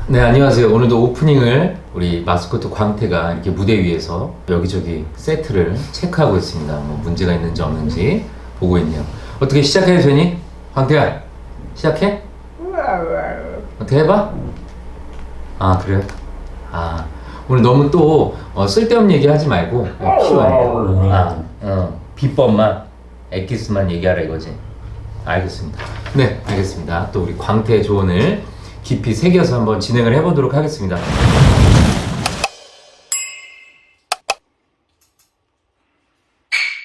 네, 안녕하세요. 오늘도 오프닝을 우리 마스코트 광태가 이렇게 무대 위에서 여기저기 세트를 체크하고 있습니다. 뭐 문제가 있는지 없는지 보고 있네요. 어떻게 시작해도 되니? 광태야, 시작해? 어떻게 해봐? 아, 그래요? 아, 오늘 너무 또 쓸데없는 얘기 하지 말고 필요해. 비법만, 엑기스만 얘기하라 이거지. 알겠습니다. 네, 알겠습니다. 또 우리 광태의 조언을 깊이 새겨서 한번 진행을 해보도록 하겠습니다.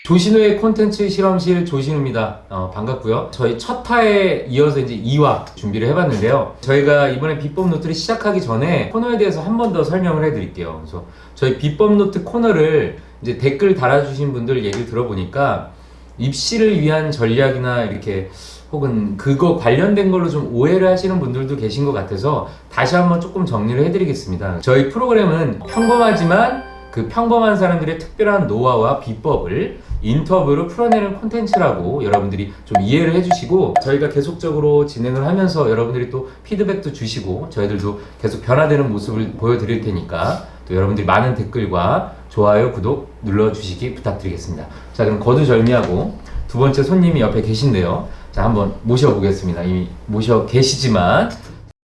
조신우의 콘텐츠 실험실 조신우입니다. 반갑고요. 저희 첫 화에 이어서 이제 2화 준비를 해봤는데요. 저희가 이번에 비법 노트를 시작하기 전에 코너에 대해서 한 번 더 설명을 해드릴게요. 그래서 저희 비법 노트 코너를 이제 댓글 달아주신 분들 얘기를 들어보니까 입시를 위한 전략이나 이렇게 혹은 그거 관련된 걸로 좀 오해를 하시는 분들도 계신 것 같아서 다시 한번 조금 정리를 해드리겠습니다. 저희 프로그램은 평범하지만 그 평범한 사람들의 특별한 노하우와 비법을 인터뷰로 풀어내는 콘텐츠라고 여러분들이 좀 이해를 해주시고, 저희가 계속적으로 진행을 하면서 여러분들이 또 피드백도 주시고 저희들도 계속 변화되는 모습을 보여드릴 테니까 또 여러분들이 많은 댓글과 좋아요, 구독 눌러주시기 부탁드리겠습니다. 자, 그럼 거두절미하고 두 번째 손님이 옆에 계신데요. 자, 한번 모셔보겠습니다. 이미 모셔 계시지만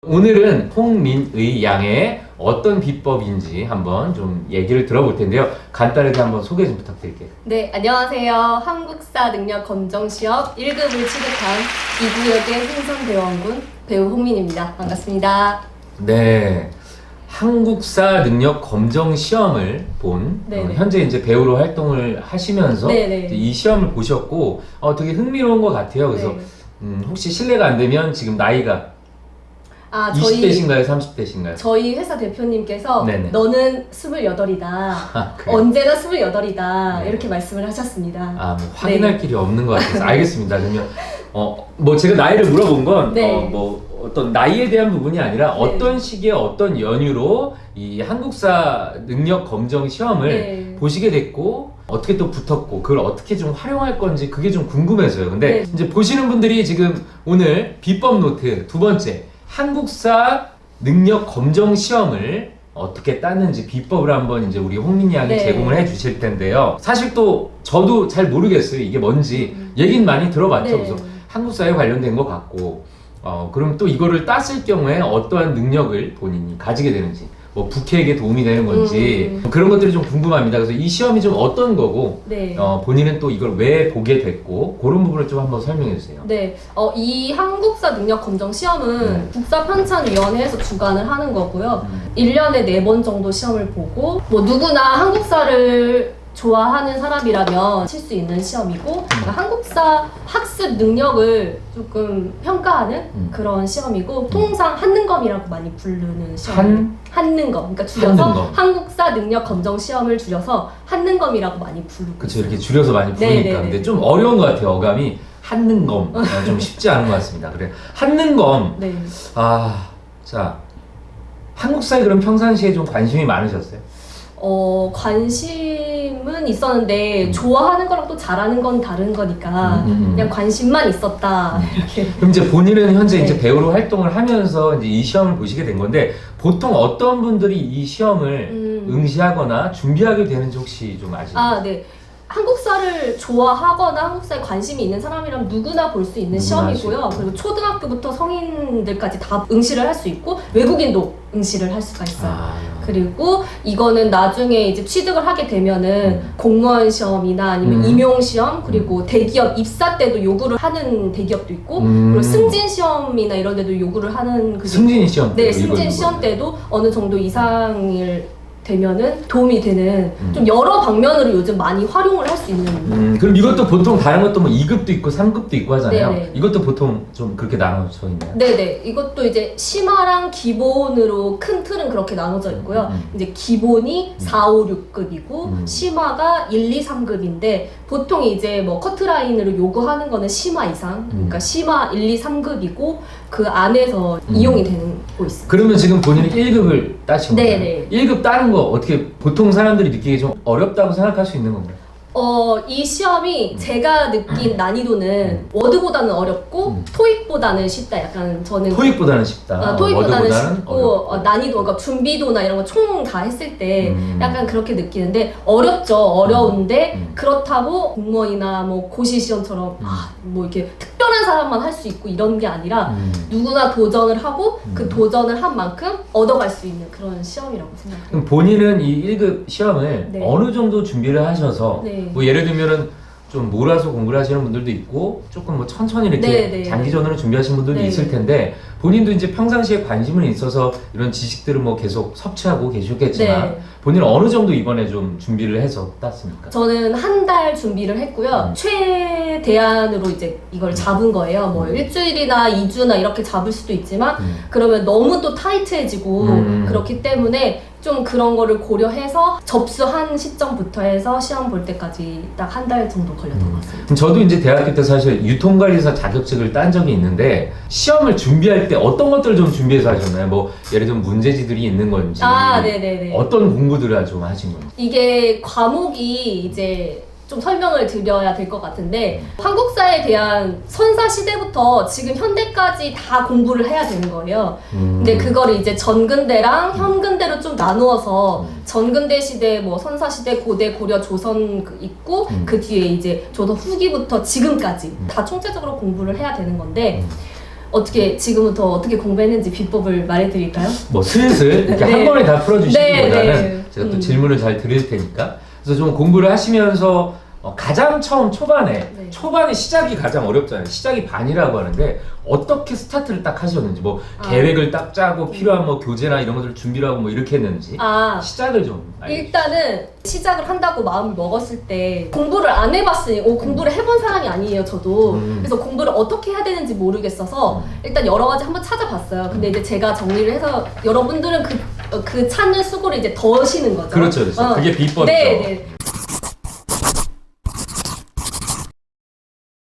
오늘은 홍민의 양의 어떤 비법인지 한번 좀 얘기를 들어볼 텐데요. 간단하게 한번 소개 좀 부탁드릴게요. 네, 안녕하세요. 한국사 능력 검정 시험 1급을 취득한 이구역의 흥선대원군 배우 홍민입니다. 반갑습니다. 네, 한국사 능력 검정 시험을 본 현재 이제 배우로 활동을 하시면서 이제 이 시험을 보셨고 되게 흥미로운 것 같아요. 그래서 혹시 실례가 안 되면 지금 나이가 20대신가요? 30대신가요? 저희 회사 대표님께서 너는 28이다. 언제나 28이다. 이렇게 말씀을 하셨습니다. 뭐 확인할 길이 없는 것 같아서 알겠습니다. 그러면 뭐 제가 나이를 물어본 건 뭐 어떤 나이에 대한 부분이 아니라 어떤 시기에 어떤 연유로 이 한국사 능력 검정 시험을 보시게 됐고 어떻게 또 붙었고 그걸 어떻게 좀 활용할 건지 그게 좀 궁금해서요. 근데 이제 보시는 분들이 지금 오늘 비법 노트 두 번째 한국사 능력 검정 시험을 어떻게 땄는지 비법을 한번 이제 우리 홍민이 양이 제공을 해 주실 텐데요. 사실 또 저도 잘 모르겠어요. 이게 뭔지 얘긴 많이 들어봤죠. 그래서 한국사에 관련된 것 같고 그럼 또 이거를 땄을 경우에 어떠한 능력을 본인이 가지게 되는지 뭐 부캐에게 도움이 되는 건지 그런 것들이 좀 궁금합니다. 그래서 이 시험이 좀 어떤 거고 본인은 또 이걸 왜 보게 됐고 그런 부분을 좀 한번 설명해 주세요. 네, 이 한국사 능력 검정 시험은 국사편찬위원회에서 주관을 하는 거고요. 1년에 4번 정도 시험을 보고 뭐 누구나 한국사를 좋아하는 사람이라면 칠 수 있는 시험이고 그러니까 한국사 학습 능력을 조금 평가하는 그런 시험이고 통상 한능검이라고 많이 부르는 시험. 한능검. 그러니까 줄여서 한국사 능력 검정 시험을 줄여서 한능검이라고 많이 부르고. 그렇죠. 이렇게 줄여서 많이 부르니까. 근데 좀 어려운 것 같아요. 어감이 한능검. 좀 쉽지 않은 것 같습니다. 그래. 한능검. 자, 한국사에 그럼 평상시에 좀 관심이 많으셨어요? 관심은 있었는데 좋아하는 거랑 또 잘하는 건 다른 거니까 그냥 관심만 있었다 이렇게. 그럼 이제 본인은 현재 이제 배우로 활동을 하면서 이제 이 시험을 보시게 된 건데 보통 어떤 분들이 이 시험을 응시하거나 준비하게 되는지 혹시 좀 아시나요? 네. 한국사를 좋아하거나 한국사에 관심이 있는 사람이라면 누구나 볼 수 있는 시험이고요. 그리고 초등학교부터 성인들까지 다 응시를 할 수 있고 외국인도 응시를 할 수가 있어요. 그리고 이거는 나중에 이제 취득을 하게 되면은 공무원 시험이나 아니면 임용 시험 그리고 대기업 입사 때도 요구를 하는 대기업도 있고 그리고 승진 시험이나 이런 데도 요구를 하는 승진 시험 네, 승진 시험 때도 어느 정도 이상을 되면은 도움이 되는 좀 여러 방면으로 요즘 많이 활용을 할 수 있는. 그럼 이것도 보통 다른 것도 뭐 2급도 있고 3급도 있고 하잖아요. 네네. 이것도 보통 좀 그렇게 나눠져 있나요? 네네. 이것도 이제 심화랑 기본으로 큰 틀은 그렇게 나눠져 있고요. 이제 기본이 4, 5, 6급이고 심화가 1, 2, 3급인데 보통 이제 뭐 커트라인으로 요구하는 거는 심화 이상. 그러니까 심화 1, 2, 3급이고 그 안에서 이용이 되는 거 있습니다. 그러면 지금 본인이 1급을 따신 거예요? 네네. 1급 따는 거 어떻게 보통 사람들이 느끼기에 좀 어렵다고 생각할 수 있는 건가요? 이 시험이 제가 느낀 난이도는 워드보다는 어렵고 토익보다는 쉽다. 약간 저는 토익보다는 쉽다. 토익보다는 워드보다는 쉽고 어렵고. 난이도, 그러니까 준비도나 이런 거 총 다 했을 때 약간 그렇게 느끼는데 어렵죠. 어려운데 그렇다고 공무원이나 뭐 고시 시험처럼 뭐 이렇게 특별한 사람만 할 수 있고 이런 게 아니라 누구나 도전을 하고 그 도전을 한 만큼 얻어갈 수 있는 그런 시험이라고 생각해요. 그럼 본인은 이 1급 시험을 네. 어느 정도 준비를 하셔서 네. 뭐 예를 들면은 좀 몰아서 공부를 하시는 분들도 있고 조금 뭐 천천히 이렇게 네, 네. 장기전으로 준비하시는 분들도 네. 있을 텐데 본인도 이제 평상시에 관심은 있어서 이런 지식들을 뭐 계속 섭취하고 계셨겠지만 네. 본인은 어느 정도 이번에 좀 준비를 해서 땄습니까? 저는 한 달 준비를 했고요. 최대한으로 이제 이걸 잡은 거예요. 뭐 일주일이나 2주나 이렇게 잡을 수도 있지만 그러면 너무 또 타이트해지고 그렇기 때문에 좀 그런 거를 고려해서 접수한 시점부터 해서 시험 볼 때까지 딱 한 달 정도 걸렸던 것 같습니다. 저도 이제 대학교 때 사실 유통관리사 자격증을 딴 적이 있는데 시험을 준비할 때 어떤 것들을 좀 준비해서 하셨나요? 뭐 예를 들면 문제지들이 있는 건지 네네네. 어떤 공부들을 좀 하신 건지. 이게 과목이 이제 좀 설명을 드려야 될 것 같은데 한국사에 대한 선사 시대부터 지금 현대까지 다 공부를 해야 되는 거예요. 근데 그거를 이제 전근대랑 현근대로 좀 나누어서 전근대 시대, 뭐 선사 시대, 고대, 고려, 조선 있고 그 뒤에 이제 조선 후기부터 지금까지 다 총체적으로 공부를 해야 되는 건데 어떻게 지금부터 어떻게 공부했는지 비법을 말해드릴까요? 뭐 슬슬 이렇게 네. 한 번에 다 풀어주시기보다는 네. 제가 또 질문을 잘 드릴 테니까 그래서 좀 공부를 하시면서 가장 처음 초반에 시작이 가장 어렵잖아요. 시작이 반이라고 하는데 어떻게 스타트를 딱 하셨는지 뭐 계획을 딱 짜고 필요한 뭐 교재나 이런 것들을 준비를 하고 뭐 이렇게 했는지 시작을 좀 알려주세요. 일단은 시작을 한다고 마음을 먹었을 때 공부를 안 해봤으니 공부를 해본 사람이 아니에요 저도. 그래서 공부를 어떻게 해야 되는지 모르겠어서 일단 여러 가지 한번 찾아봤어요. 근데 이제 제가 정리를 해서 여러분들은 그 찾는 수고를 이제 더시는 거죠. 그렇죠. 그게 비법이죠. 네.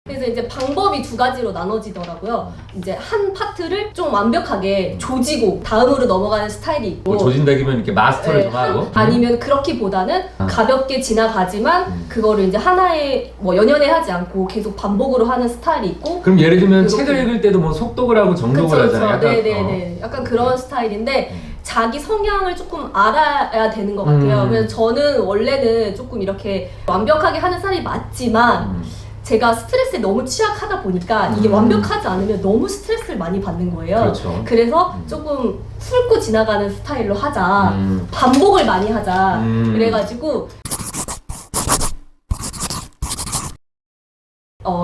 그래서 이제 방법이 두 가지로 나눠지더라고요. 이제 한 파트를 좀 완벽하게 조지고 다음으로 넘어가는 스타일이 있고, 뭐 조진다기면 이렇게 마스터를 네, 좀 하고 아니면 그렇기보다는 가볍게 지나가지만 그거를 이제 하나에 뭐 연연해 하지 않고 계속 반복으로 하는 스타일이 있고. 그럼 예를 들면 이렇게. 책을 읽을 때도 뭐 속독을 하고 정독을 하잖아요. 약간, 네네네. 약간 그런 스타일인데 자기 성향을 조금 알아야 되는 것 같아요. 그래서 저는 원래는 조금 이렇게 완벽하게 하는 사람이 맞지만 제가 스트레스에 너무 취약하다 보니까 이게 완벽하지 않으면 너무 스트레스를 많이 받는 거예요. 그렇죠. 그래서 조금 훑고 지나가는 스타일로 하자. 반복을 많이 하자. 그래가지고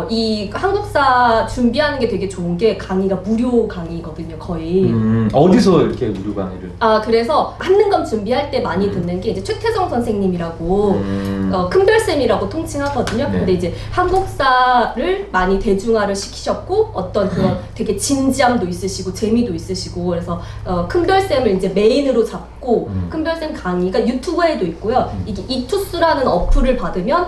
이 한국사 준비하는 게 되게 좋은 게 강의가 무료 강의거든요, 거의. 어디서 이렇게 무료 강의를? 그래서 한능검 준비할 때 많이 듣는 게 이제 최태성 선생님이라고 큰별쌤이라고 통칭하거든요. 네. 근데 이제 한국사를 많이 대중화를 시키셨고 어떤 그런 되게 진지함도 있으시고 재미도 있으시고 그래서 큰별쌤을 이제 메인으로 잡고 큰별쌤 강의가 유튜브에도 있고요. 이게 이투스라는 어플을 받으면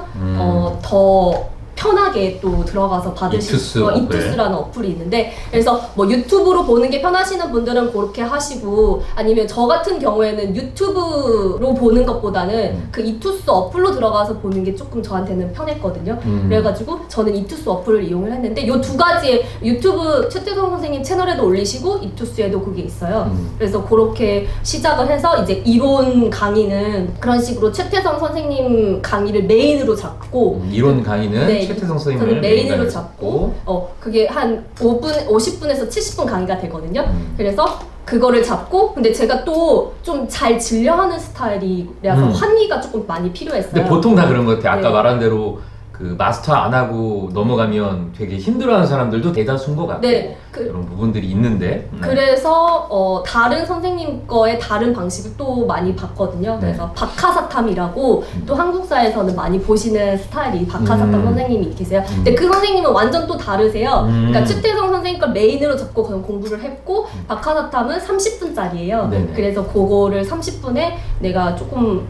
더 편하게 또 들어가서 받으실 이투스라는 어플이 있는데 그래서 뭐 유튜브로 보는 게 편하시는 분들은 그렇게 하시고 아니면 저 같은 경우에는 유튜브로 보는 것보다는 그 이투스 어플로 들어가서 보는 게 조금 저한테는 편했거든요. 그래가지고 저는 이투스 어플을 이용을 했는데 요 두 가지의 유튜브 최태성 선생님 채널에도 올리시고 이투스에도 그게 있어요. 그래서 그렇게 시작을 해서 이제 이론 강의는 그런 식으로 최태성 선생님 강의를 메인으로 잡고 이론 강의는 네, 최태성 선생님을 저는 메인으로 잡고 그게 한 50분에서 70분 강의가 되거든요. 그래서 그거를 잡고 근데 제가 또 좀 잘 진료하는 스타일이라서 환기가 조금 많이 필요했어요. 근데 보통 다 그런 것 같아요. 아까 네. 말한 대로 그 마스터 안 하고 넘어가면 되게 힘들어하는 사람들도 대다수인 것 같고 네, 그런 부분들이 있는데 그래서 다른 선생님 거에 다른 방식을 또 많이 봤거든요. 그래서 박하사탐이라고 또 한국사에서는 많이 보시는 스타일이 박하사탐 선생님이 계세요. 근데 그 선생님은 완전 또 다르세요. 그러니까 최태성 선생님 걸 메인으로 잡고 그냥 공부를 했고 박하사탐은 30분짜리예요. 네네. 그래서 그거를 30분에 내가 조금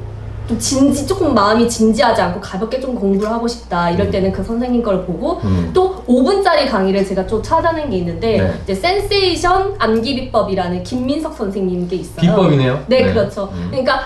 마음이 진지하지 않고 가볍게 좀 공부를 하고 싶다 이럴 때는 그 선생님 걸 보고 또 5분짜리 강의를 제가 좀 찾아낸 게 있는데 네. 이제 센세이션 암기 비법이라는 김민석 선생님 게 있어요. 비법이네요. 네, 그렇죠. 그러니까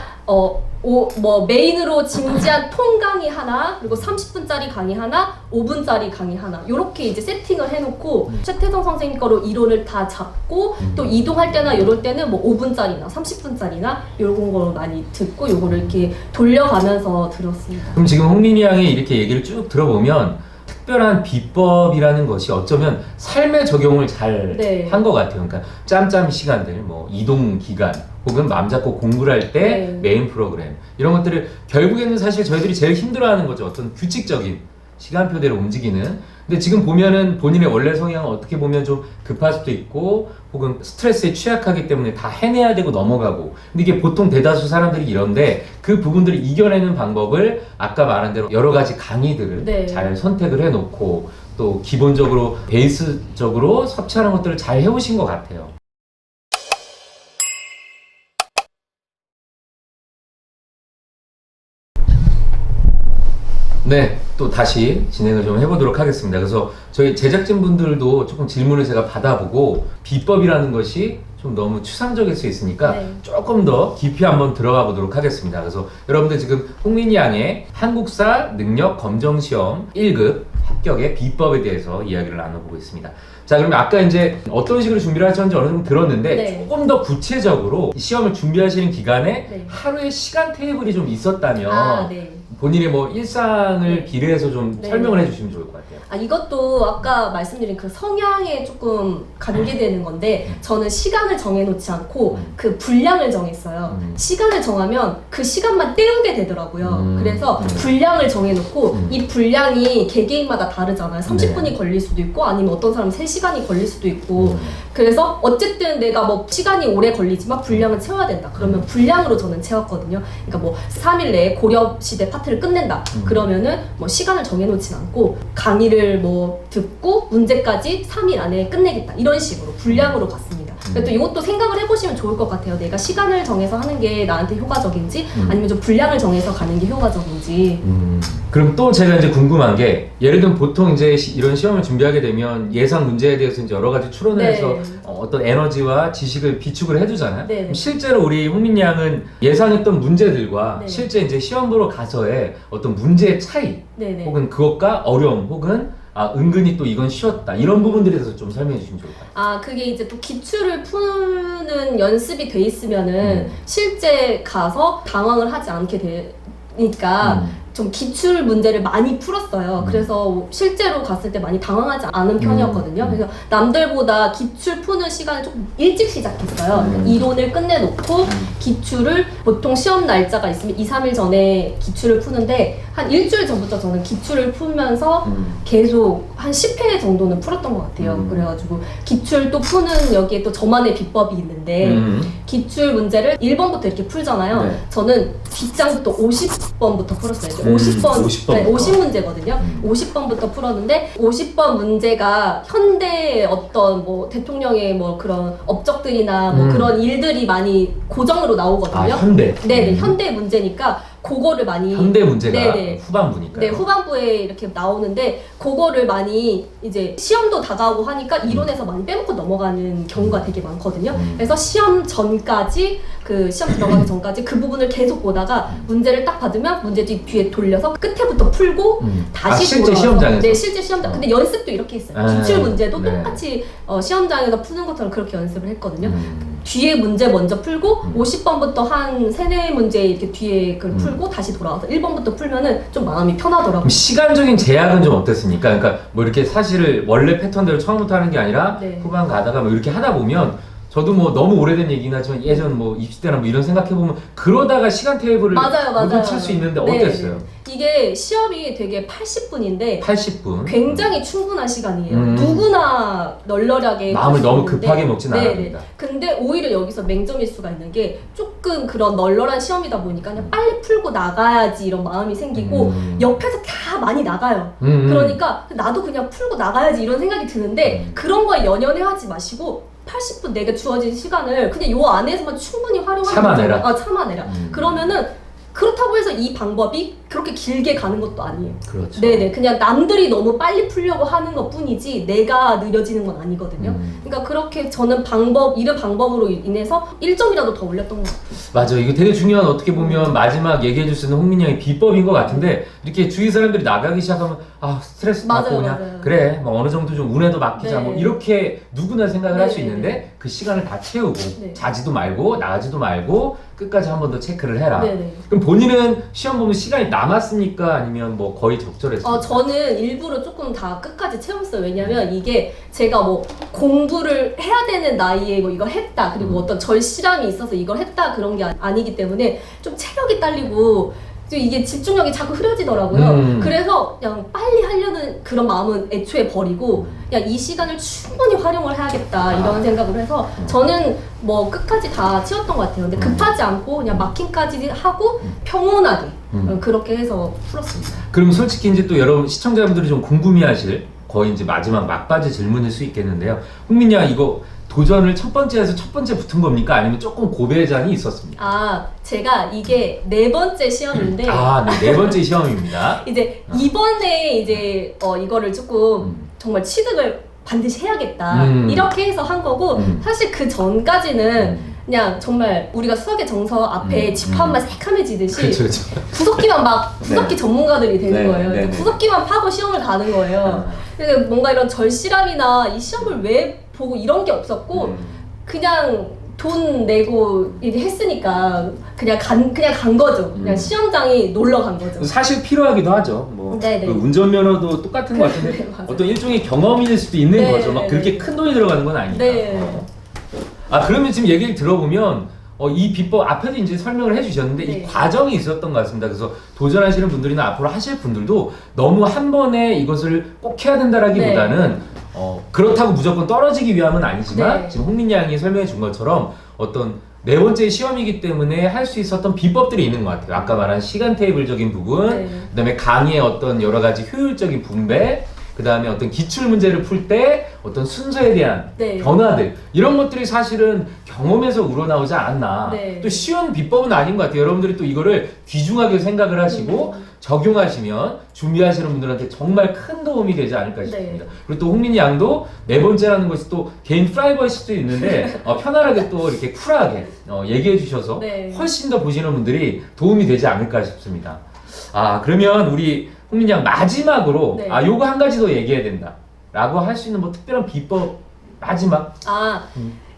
메인으로 진지한 통 강의 하나, 그리고 30분짜리 강의 하나, 5분짜리 강의 하나, 요렇게 이제 세팅을 해놓고 최태성 선생님 거로 이론을 다 잡고 또 이동할 때나 이럴 때는 뭐 5분짜리나 30분짜리나 요런 걸 많이 듣고 요거를 이렇게 돌려가면서 들었습니다. 그럼 지금 홍민희 양의 이렇게 얘기를 쭉 들어보면 특별한 비법이라는 것이 어쩌면 삶에 적용을 잘 네. 한 것 같아요. 그러니까 짬짬이 시간들, 뭐 이동 기간, 혹은 마음 잡고 공부를 할 때 네. 메인 프로그램 이런 것들을 결국에는 사실 저희들이 제일 힘들어하는 거죠. 어떤 규칙적인 시간표대로 움직이는. 근데 지금 보면은 본인의 원래 성향은 어떻게 보면 좀 급할 수도 있고 혹은 스트레스에 취약하기 때문에 다 해내야 되고 넘어가고, 근데 이게 보통 대다수 사람들이 이런데 그 부분들을 이겨내는 방법을 아까 말한 대로 여러 가지 강의들을 네. 잘 선택을 해놓고 또 기본적으로 베이스적으로 섭취하는 것들을 잘 해오신 것 같아요. 네, 또 다시 진행을 좀 해보도록 하겠습니다. 그래서 저희 제작진분들도 조금 질문을 제가 받아보고 비법이라는 것이 좀 너무 추상적일 수 있으니까 네. 조금 더 깊이 한번 들어가 보도록 하겠습니다. 그래서 여러분들 지금 홍민희 양의 한국사 능력 검정시험 1급 합격의 비법에 대해서 이야기를 나눠보고 있습니다. 자, 그러면 아까 이제 어떤 식으로 준비를 하셨는지 어느 정도 들었는데 네. 조금 더 구체적으로 시험을 준비하시는 기간에 네. 하루에 시간 테이블이 좀 있었다면 아, 네. 본인의 뭐 일상을 네. 비례해서 좀 네. 설명을 해주시면 좋을 것 같아요. 이것도 아까 말씀드린 그 성향에 조금 관계되는 건데 저는 시간을 정해놓지 않고 그 분량을 정했어요. 시간을 정하면 그 시간만 때우게 되더라고요. 그래서 분량을 정해놓고 이 분량이 개개인마다 다르잖아요. 30분이 걸릴 수도 있고 아니면 어떤 사람은 3시간이 걸릴 수도 있고 그래서 어쨌든 내가 뭐 시간이 오래 걸리지만 분량을 채워야 된다. 그러면 분량으로 저는 채웠거든요. 그러니까 뭐 3일 내에 고려시대 파트를 끝낸다. 그러면은 뭐 시간을 정해놓진 않고 강의를 뭐 듣고 문제까지 3일 안에 끝내겠다. 이런 식으로 분량으로 갔습니다. 근데 또 이것도 생각을 해보시면 좋을 것 같아요. 내가 시간을 정해서 하는 게 나한테 효과적인지 아니면 좀 분량을 정해서 가는 게 효과적인지. 그럼 또 제가 이제 궁금한 게 예를 들면 보통 이제 이런 시험을 준비하게 되면 예상 문제에 대해서 이제 여러 가지 추론을 네. 해서 어떤 에너지와 지식을 비축을 해두잖아요. 네. 그럼 실제로 우리 홍민희 양은 예상했던 문제들과 네. 실제 이제 시험 보러 가서의 어떤 문제의 차이 네네. 혹은 그것과 어려움 혹은 은근히 또 이건 쉬웠다 이런 부분들에 대해서 좀 설명해 주시면 좋을 것 같아요. 그게 이제 또 기출을 푸는 연습이 돼 있으면은 실제 가서 당황을 하지 않게 되니까 좀 기출 문제를 많이 풀었어요. 그래서 실제로 갔을 때 많이 당황하지 않은 편이었거든요. 그래서 남들보다 기출 푸는 시간을 조금 일찍 시작했어요. 그러니까 이론을 끝내놓고 기출을 보통 시험 날짜가 있으면 2, 3일 전에 기출을 푸는데 한 일주일 전부터 저는 기출을 풀면서 계속 한 10회 정도는 풀었던 것 같아요. 그래가지고 기출 또 푸는 여기에 또 저만의 비법이 있는데 기출 문제를 1번부터 이렇게 풀잖아요. 네. 저는 뒷장부터 50번부터 풀었어요. 50번, 50번부터. 네, 50문제거든요. 50번부터 풀었는데 50번 문제가 현대 어떤 뭐 대통령의 뭐 그런 업적들이나 뭐 그런 일들이 많이 고정으로 나오거든요. 현대. 네네, 현대 문제니까 그거를 많이 현대 문제가 네네. 후반부니까요. 네, 후반부에 이렇게 나오는데 그거를 많이 이제 시험도 다가오고 하니까 이론에서 많이 빼먹고 넘어가는 경우가 되게 많거든요. 그래서 시험 전까지 그 시험 들어가기 전까지 그 부분을 계속 보다가 문제를 딱 받으면 문제 뒤에 돌려서 끝에부터 풀고 다시 실제 돌아와서 시험장에서? 네, 실제 시험장. 근데 연습도 이렇게 했어요. 기출 문제도 네. 똑같이 시험장에서 푸는 것처럼 그렇게 연습을 했거든요. 뒤에 문제 먼저 풀고 50번부터 한 3, 4문제 이렇게 뒤에 그걸 풀고 다시 돌아와서 1번부터 풀면은 좀 마음이 편하더라고요. 그럼 시간적인 제약은 좀 어땠습니까? 그러니까 뭐 이렇게 사실을 원래 패턴대로 처음부터 하는 게 아니라 네. 후반 가다가 뭐 이렇게 하다 보면 저도 뭐 너무 오래된 얘기긴 하지만 예전 뭐 입시 때나 뭐 이런 생각해보면 그러다가 시간 테이블을 맞아요. 못 놓칠 수 있는데 네, 어땠어요? 네. 이게 시험이 되게 80분인데 80분. 굉장히 충분한 시간이에요. 음. 누구나 널널하게 마음을 할수 너무 있는데, 급하게 먹진 않아야 네네. 됩니다. 근데 오히려 여기서 맹점일 수가 있는 게 조금 그런 널널한 시험이다 보니까 그냥 빨리 풀고 나가야지 이런 마음이 생기고 옆에서 다 많이 나가요. 그러니까 나도 그냥 풀고 나가야지 이런 생각이 드는데 그런 거에 연연해 하지 마시고 80분 내가 주어진 시간을 그냥 요 안에서만 충분히 활용하는 참아내라. 참아내라. 그러면은 그렇다고 해서 이 방법이 그렇게 길게 가는 것도 아니에요. 그렇죠. 네네, 그냥 남들이 너무 빨리 풀려고 하는 것 뿐이지 내가 느려지는 건 아니거든요. 그러니까 그렇게 저는 이런 방법으로 인해서 1점이라도 더 올렸던 것 같아요. 맞아, 이거 되게 중요한, 어떻게 보면 마지막 얘기해줄 수 있는 홍민이 형의 비법인 것 같은데, 이렇게 주위 사람들이 나가기 시작하면 스트레스 받고 맞아요, 그냥 맞아요. 그래 뭐 어느 정도 좀 운에도 맡기자 네. 뭐 이렇게 누구나 생각을 할 수 네, 있는데 그 시간을 다 채우고 네. 자지도 말고 나가지도 말고 끝까지 한 번 더 체크를 해라. 네네. 그럼 본인은 시험 보면 시간이 남았습니까? 아니면 뭐 거의 적절했습니까? 저는 일부러 조금 다 끝까지 채웠어요. 왜냐면 이게 제가 뭐 공부를 해야 되는 나이에 뭐 이걸 했다, 그리고 어떤 절실함이 있어서 이걸 했다 그런 게 아니기 때문에 좀 체력이 딸리고 또 이게 집중력이 자꾸 흐려지더라고요. 그래서 그냥 빨리 하려는 그런 마음은 애초에 버리고 그냥 이 시간을 충분히 활용을 해야겠다 이런 생각을 해서 저는 뭐 끝까지 다 치웠던 것 같아요. 근데 급하지 않고 그냥 마킹까지 하고 평온하게 그렇게 해서 풀었습니다. 그럼 솔직히 이제 또 여러분 시청자분들이 좀 궁금해하실 거의 이제 마지막 막바지 질문일 수 있겠는데요. 홍민이 양 이거 도전을 첫 번째에서 첫 번째 붙은 겁니까? 아니면 조금 고배장이 있었습니까? 제가 이게 4번째 시험인데 네 번째 시험입니다. 이제 이번에 이제 이거를 조금 정말 취득을 반드시 해야겠다 이렇게 해서 한 거고 사실 그 전까지는 그냥 정말 우리가 수학의 정서 앞에 짚하면 새카매지듯이 그렇죠. 구석기만 막 구석기 전문가들이 되는 거예요. 그래서 구석기만 파고 시험을 가는 거예요. 그래서 뭔가 이런 절실함이나 이 시험을 왜 보고 이런 게 없었고 그냥 돈 내고 이제 했으니까 그냥 간 거죠. 그냥 시험장이 놀러 간 거죠. 사실 필요하기도 하죠. 뭐 네네. 그 운전면허도 똑같은 것 같은데 네, 맞아요. 어떤 일종의 경험일 수도 있는 네, 거죠. 막 네, 그렇게 네. 큰 돈이 들어가는 건 아니니까. 네. 그러면 지금 얘기를 들어보면 이 비법 앞에도 이제 설명을 해주셨는데 네. 이 과정이 있었던 것 같습니다. 그래서 도전하시는 분들이나 앞으로 하실 분들도 너무 한 번에 이것을 꼭 해야 된다라기보다는 그렇다고 무조건 떨어지기 위함은 아니지만 네. 지금 홍민이 양이 설명해 준 것처럼 어떤 4번째 시험이기 때문에 할 수 있었던 비법들이 있는 것 같아요. 아까 말한 시간 테이블적인 부분, 네. 그다음에 강의의 어떤 여러 가지 효율적인 분배, 그 다음에 어떤 기출 문제를 풀 때 어떤 순서에 대한 네. 변화들, 이런 것들이 사실은 경험에서 우러나오지 않았나. 네. 또 쉬운 비법은 아닌 것 같아요. 여러분들이 또 이거를 귀중하게 생각을 하시고 적용하시면 준비하시는 분들한테 정말 큰 도움이 되지 않을까 싶습니다. 네. 그리고 또 홍민이 양도 4번째라는 것이 또 개인 프라이버시도 있는데 편안하게 또 이렇게 쿨하게 얘기해 주셔서 네. 훨씬 더 보시는 분들이 도움이 되지 않을까 싶습니다. 그러면 우리 홍민이 양 마지막으로 네. 요거 한 가지 더 얘기해야 된다 라고 할 수 있는 뭐 특별한 비법 마지막.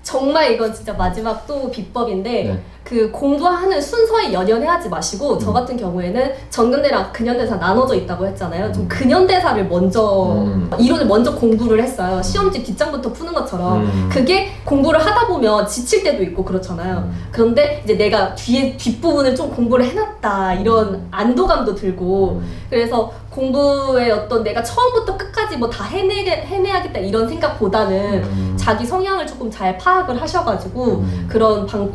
정말 이건 진짜 마지막 또 비법인데 네. 그 공부하는 순서에 연연해하지 마시고 저 같은 경우에는 전근대랑 근현대사 나눠져 있다고 했잖아요. 좀 근현대사를 먼저 이론을 먼저 공부를 했어요. 시험지 뒷장부터 푸는 것처럼 그게 공부를 하다 보면 지칠 때도 있고 그렇잖아요. 그런데 이제 내가 뒷부분을 좀 공부를 해놨다 이런 안도감도 들고 그래서 공부에 어떤 내가 처음부터 끝까지 뭐 다 해내야겠다 이런 생각보다는 자기 성향을 조금 잘 파악을 하셔가지고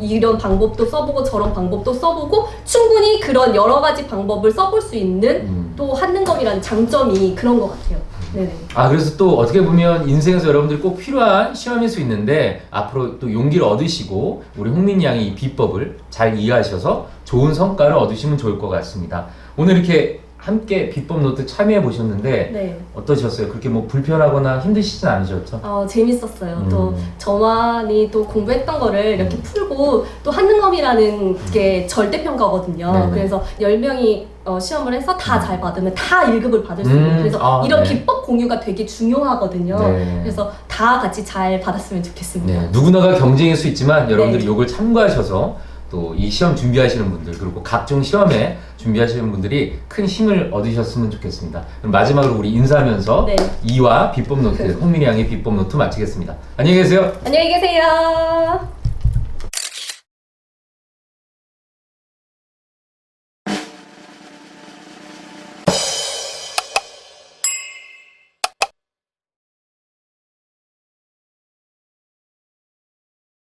이런 방법도 써보고 저런 방법도 써보고 충분히 그런 여러 가지 방법을 써볼 수 있는 또 한능검이라는 장점이 그런 것 같아요. 네네. 그래서 또 어떻게 보면 인생에서 여러분들이 꼭 필요한 시험일 수 있는데 앞으로 또 용기를 얻으시고 우리 홍민이 양의 이 비법을 잘 이해하셔서 좋은 성과를 얻으시면 좋을 것 같습니다. 오늘 이렇게 함께 비법 노트 참여해 보셨는데 네. 어떠셨어요? 그렇게 뭐 불편하거나 힘드시진 않으셨죠? 재밌었어요. 또 저만이 또 공부했던 거를 이렇게 풀고 또 한능검이라는 게 절대평가거든요. 네네. 그래서 10명이 시험을 해서 다 잘 받으면 다 1급을 받을 수 있는 그래서 이런 네. 비법 공유가 되게 중요하거든요. 네. 그래서 다 같이 잘 받았으면 좋겠습니다. 네, 누구나가 경쟁일 수 있지만 여러분들이 네. 이걸 참고하셔서 또 이 시험 준비하시는 분들 그리고 각종 시험에 준비하시는 분들이 큰 힘을 얻으셨으면 좋겠습니다. 그럼 마지막으로 우리 인사하면서 네. 이와 비법 노트, 홍민이 양의 비법 노트 마치겠습니다. 안녕히 계세요. 안녕히 계세요.